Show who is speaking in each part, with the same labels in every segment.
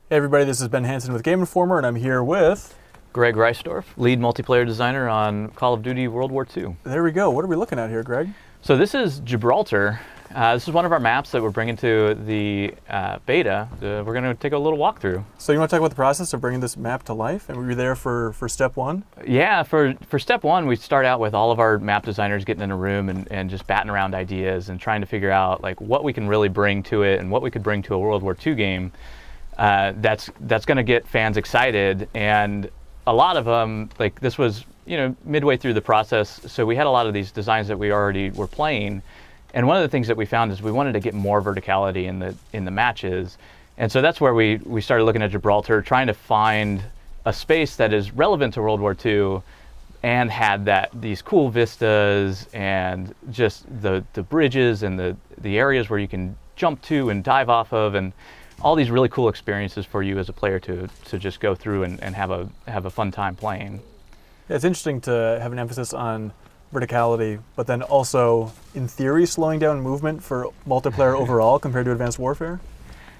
Speaker 1: Hey everybody, this is Ben Hansen with Game Informer, and I'm here with...
Speaker 2: Greg Reisdorf, lead multiplayer designer on Call of Duty World War II.
Speaker 1: There we go. What are we looking at here, Greg?
Speaker 2: So this is Gibraltar. This is one of our maps that we're bringing to the beta. We're going to take a little walkthrough.
Speaker 1: So you want to talk about the process of bringing this map to life? And were you there for step one?
Speaker 2: Yeah, for step one, we start out with all of our map designers getting in a room and just batting around ideas and trying to figure out like what we can really bring to it and what we could bring to a World War II game. That's going to get fans excited, and a lot of them, like this was, midway through the process, so we had a lot of these designs that we already were playing, and one of the things that we found is we wanted to get more verticality in the matches, and so that's where we started looking at Gibraltar, trying to find a space that is relevant to World War II, and had these cool vistas and just the bridges and the areas where you can jump to and dive off of, and all these really cool experiences for you as a player to just go through and have a fun time playing.
Speaker 1: Yeah, it's interesting to have an emphasis on verticality, but then also, in theory, slowing down movement for multiplayer overall compared to Advanced Warfare?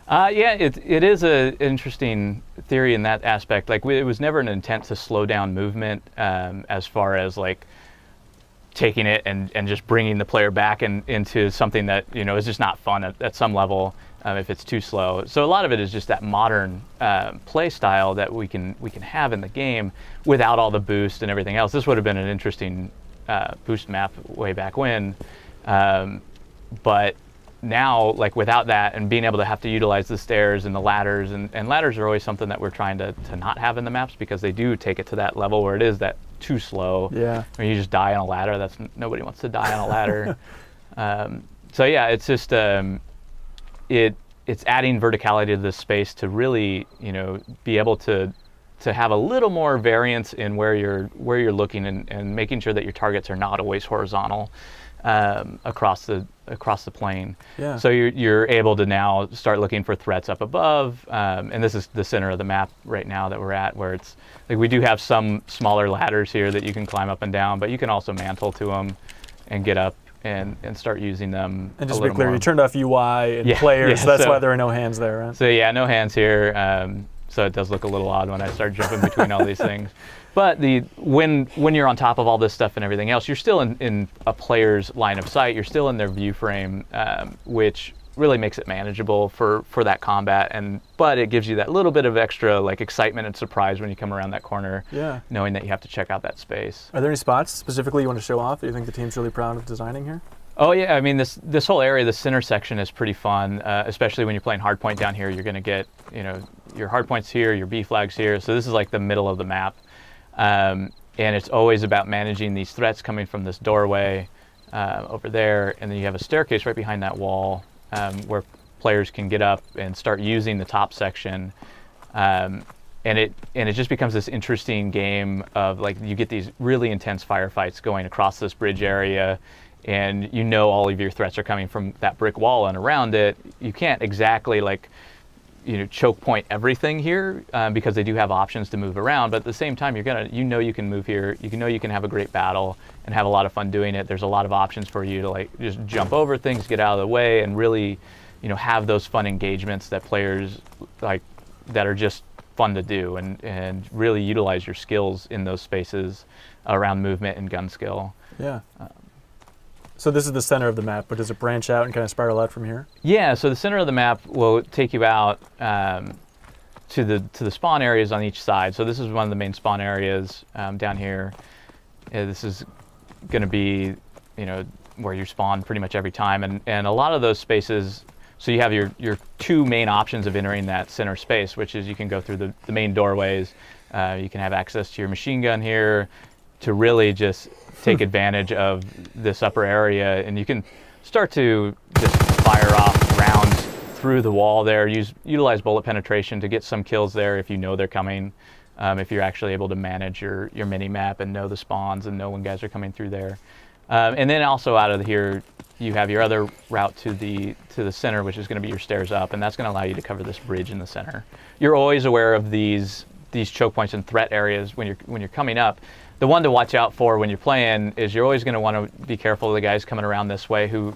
Speaker 2: Yeah, it is an interesting theory in that aspect. Like, it was never an intent to slow down movement as far as like taking it and just bringing the player back into something that is just not fun at some level. If it's too slow. So a lot of it is just that modern play style that we can have in the game without all the boost and everything else. This would have been an interesting boost map way back when, but now, like without that and being able to have to utilize the stairs and the ladders, and ladders are always something that we're trying to not have in the maps because they do take it to that level where it is that too slow.
Speaker 1: Yeah.
Speaker 2: Where you just die on a ladder. Nobody wants to die on a ladder. So yeah, it's just it's adding verticality to this space to really, be able to have a little more variance in where you're looking and making sure that your targets are not always horizontal across the plane.
Speaker 1: Yeah.
Speaker 2: So you're able to now start looking for threats up above, and this is the center of the map right now that we're at, where it's like we do have some smaller ladders here that you can climb up and down, but you can also mantle to them and get up and start using them.
Speaker 1: And just to be clear, you turned off UI and players, so that's why there are no hands there, right?
Speaker 2: So yeah, no hands here. So it does look a little odd when I start jumping between all these things. But when you're on top of all this stuff and everything else, you're still in a player's line of sight. You're still in their view frame, which really makes it manageable for that combat. But it gives you that little bit of extra like excitement and surprise when you come around that corner, knowing that you have to check out that space.
Speaker 1: Are there any spots specifically you want to show off that you think the team's really proud of designing here?
Speaker 2: Oh yeah, I mean this whole area, the center section is pretty fun, especially when you're playing hardpoint down here. You're going to get your hardpoints here, your B flags here. So this is like the middle of the map, and it's always about managing these threats coming from this doorway over there, and then you have a staircase right behind that wall where players can get up and start using the top section, and it just becomes this interesting game of like you get these really intense firefights going across this bridge area. And all of your threats are coming from that brick wall and around it. You can't exactly choke point everything here because they do have options to move around. But at the same time, you can move here. You can have a great battle and have a lot of fun doing it. There's a lot of options for you to like just jump over things, get out of the way, and really, have those fun engagements that players like that are just fun to do and really utilize your skills in those spaces around movement and gun skill.
Speaker 1: Yeah. So this is the center of the map, but does it branch out and kind of spiral out from here?
Speaker 2: Yeah, so the center of the map will take you out to the spawn areas on each side. So this is one of the main spawn areas down here. This is going to be, where you spawn pretty much every time. And a lot of those spaces, so you have your two main options of entering that center space, which is you can go through the main doorways. You can have access to your machine gun here to really just take advantage of this upper area, and you can start to just fire off rounds through the wall there. Utilize bullet penetration to get some kills there if they're coming. If you're actually able to manage your mini map and know the spawns and know when guys are coming through there. And then also out of here, you have your other route to the center, which is going to be your stairs up, and that's going to allow you to cover this bridge in the center. You're always aware of these choke points and threat areas when you're coming up. The one to watch out for when you're playing is you're always going to want to be careful of the guys coming around this way who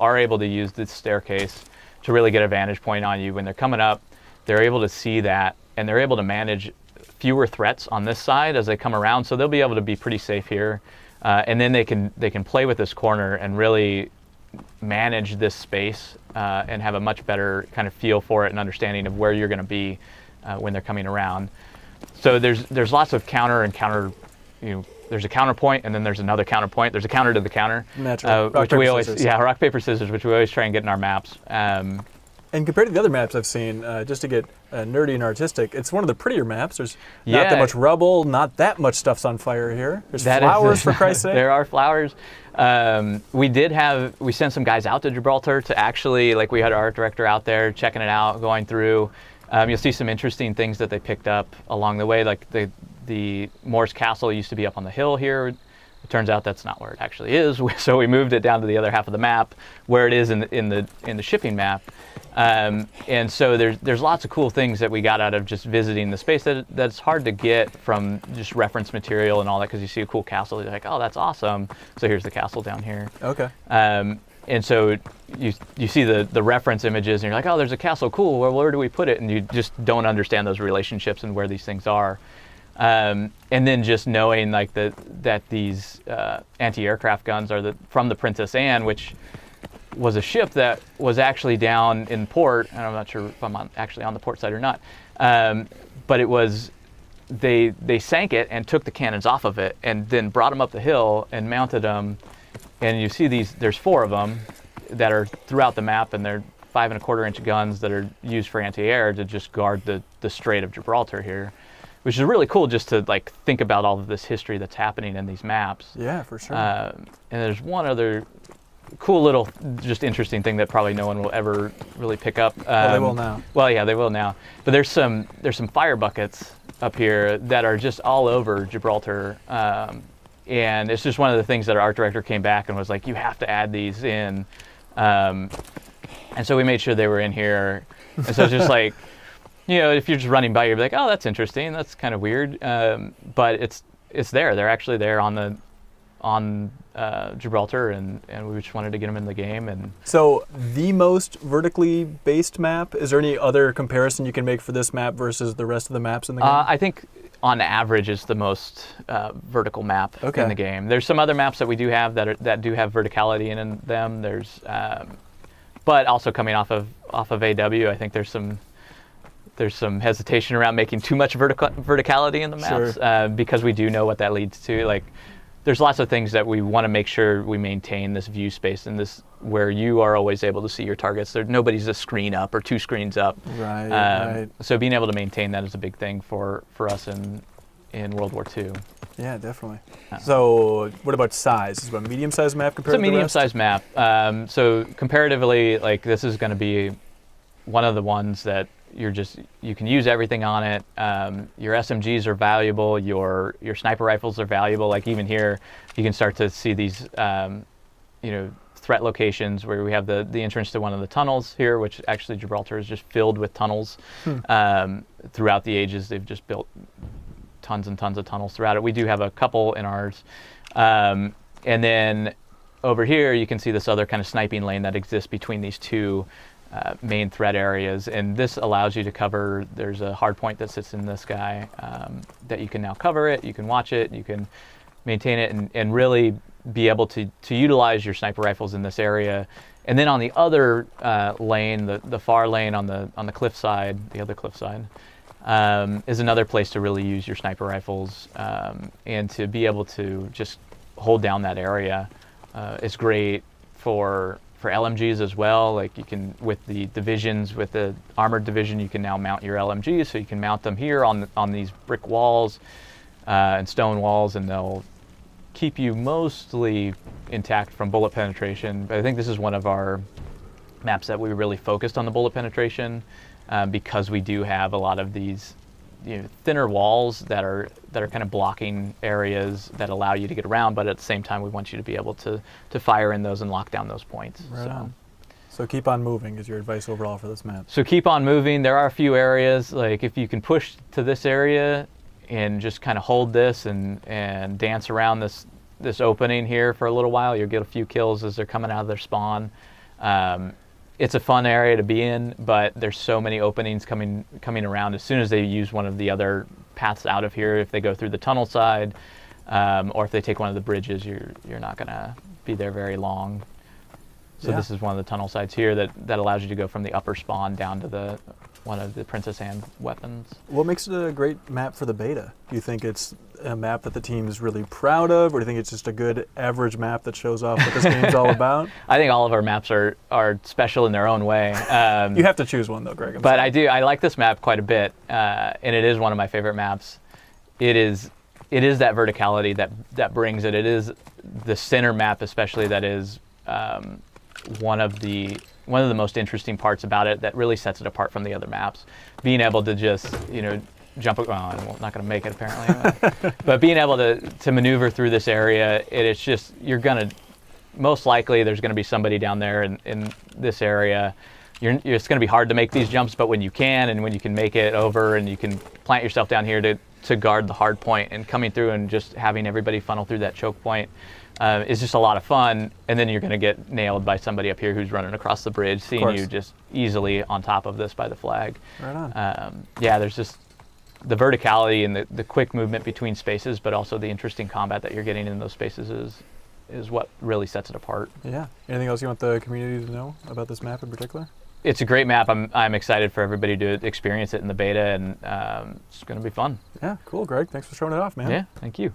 Speaker 2: are able to use this staircase to really get a vantage point on you when they're coming up. they're able to see that, and they're able to manage fewer threats on this side as they come around. So they'll be able to be pretty safe here, and then they can play with this corner and really manage this space and have a much better kind of feel for it and understanding of where you're going to be when they're coming around. So there's lots of counter, there's a counterpoint, and then there's another counterpoint. There's a counter to the counter,
Speaker 1: Natural.
Speaker 2: which we always rock paper scissors, which we always try and get in our maps.
Speaker 1: And compared to the other maps I've seen, just to get nerdy and artistic, it's one of the prettier maps. There's not
Speaker 2: Yeah.
Speaker 1: that much rubble, not that much stuff's on fire here. There's flowers, for Christ's sake.
Speaker 2: There are flowers. We sent some guys out to Gibraltar to actually, like, we had our art director out there checking it out, going through. You'll see some interesting things that they picked up along the way, like the Moor's Castle used to be up on the hill here. It turns out that's not where it actually is, so we moved it down to the other half of the map, where it is in the shipping map. And so there's lots of cool things that we got out of just visiting the space that's hard to get from just reference material and all that, because you see a cool castle, you're like, oh, that's awesome. So here's the castle down here.
Speaker 1: Okay.
Speaker 2: And so you see the reference images, and you're like, oh, there's a castle, cool. Well, where do we put it? And you just don't understand those relationships and where these things are. And then just knowing like that these anti-aircraft guns are from the Princess Anne, which was a ship that was actually down in port, and I'm not sure if I'm actually on the port side or not, but it was, they sank it and took the cannons off of it and then brought them up the hill and mounted them. And you see there's 4 of them that are throughout the map, and they're 5 1/4 inch guns that are used for anti-air to just guard the Strait of Gibraltar here, which is really cool just to like think about all of this history that's happening in these maps.
Speaker 1: Yeah, for sure.
Speaker 2: And there's one other cool little, just interesting thing that probably no one will ever really pick up.
Speaker 1: Well, they will now.
Speaker 2: Well, yeah, they will now. But there's some fire buckets up here that are just all over Gibraltar. And it's just one of the things that our art director came back and was like, you have to add these in. And so we made sure they were in here. And so it's just like, if you're just running by, you're like, oh, that's interesting. That's kind of weird. But it's there. They're actually there on Gibraltar, and we just wanted to get them in the game. And
Speaker 1: so the most vertically based map, is there any other comparison you can make for this map versus the rest of the maps in the game?
Speaker 2: I think on average is the most vertical map in the game. There's some other maps that we do have that do have verticality in them. There's but also coming off of AW, I think there's some hesitation around making too much verticality in the maps, because we do know what that leads to. Like, there's lots of things that we want to make sure we maintain this view space and this where you are always able to see your targets. Nobody's a screen up or 2 screens up.
Speaker 1: Right.
Speaker 2: So being able to maintain that is a big thing for us in World War II.
Speaker 1: Yeah, definitely. So what about size? Is it a medium-sized map compared to the rest?
Speaker 2: It's a medium-sized map. So comparatively, like, this is going to be one of the ones that you can use everything on it. Your SMGs are valuable. Your sniper rifles are valuable. Like, even here, you can start to see these, threat locations where we have the entrance to one of the tunnels here, which actually Gibraltar is just filled with tunnels. Throughout the ages, they've just built tons and tons of tunnels throughout it. We do have a couple in ours. And then over here, you can see this other kind of sniping lane that exists between these 2 main threat areas, and this allows you to cover. There's a hard point that sits in the sky that you can now cover it. You can watch it. You can maintain it, and really be able to utilize your sniper rifles in this area. And then on the other lane, the far lane on the cliff side, the other cliff side, is another place to really use your sniper rifles and to be able to just hold down that area. It's great for LMGs as well. Like, you can, with the divisions, with the armored division, you can now mount your LMGs, so you can mount them here on these brick walls and stone walls, and they'll keep you mostly intact from bullet penetration. But I think this is one of our maps that we really focused on the bullet penetration, because we do have a lot of these thinner walls that are kind of blocking areas that allow you to get around, but at the same time we want you to be able to fire in those and lock down those points.
Speaker 1: Right. So keep on moving is your advice overall for this map.
Speaker 2: So keep on moving. There are a few areas, like if you can push to this area and just kind of hold this and dance around this opening here for a little while, you'll get a few kills as they're coming out of their spawn. it's a fun area to be in, but there's so many openings coming around. As soon as they use one of the other paths out of here, if they go through the tunnel side, or if they take one of the bridges, you're not going to be there very long. So this is one of the tunnel sides here that allows you to go from the upper spawn down to one of the Princess Anne weapons.
Speaker 1: What makes it a great map for the beta? Do you think it's a map that the team is really proud of, or do you think it's just a good average map that shows off what this game's all about?
Speaker 2: I think all of our maps are special in their own way.
Speaker 1: You have to choose one though, Greg.
Speaker 2: But I like this map quite a bit, and it is one of my favorite maps. It is that verticality that brings it. It is the center map especially that is one of the most interesting parts about it that really sets it apart from the other maps. Being able to just, jump, well, I'm not going to make it apparently, but being able to maneuver through this area, it's just, most likely there's going to be somebody down there in this area. It's going to be hard to make these jumps, but when you can, and when you can make it over and you can plant yourself down here to guard the hard point, and coming through and just having everybody funnel through that choke point, is just a lot of fun. And then you're going to get nailed by somebody up here who's running across the bridge, seeing you just easily on top of this by the flag.
Speaker 1: Right on.
Speaker 2: There's just the verticality and the quick movement between spaces, but also the interesting combat that you're getting in those spaces is what really sets it apart.
Speaker 1: Yeah. Anything else you want the community to know about this map in particular?
Speaker 2: It's a great map. I'm excited for everybody to experience it in the beta, and it's going to be fun.
Speaker 1: Yeah, cool, Greg. Thanks for showing it off, man.
Speaker 2: Yeah, thank you.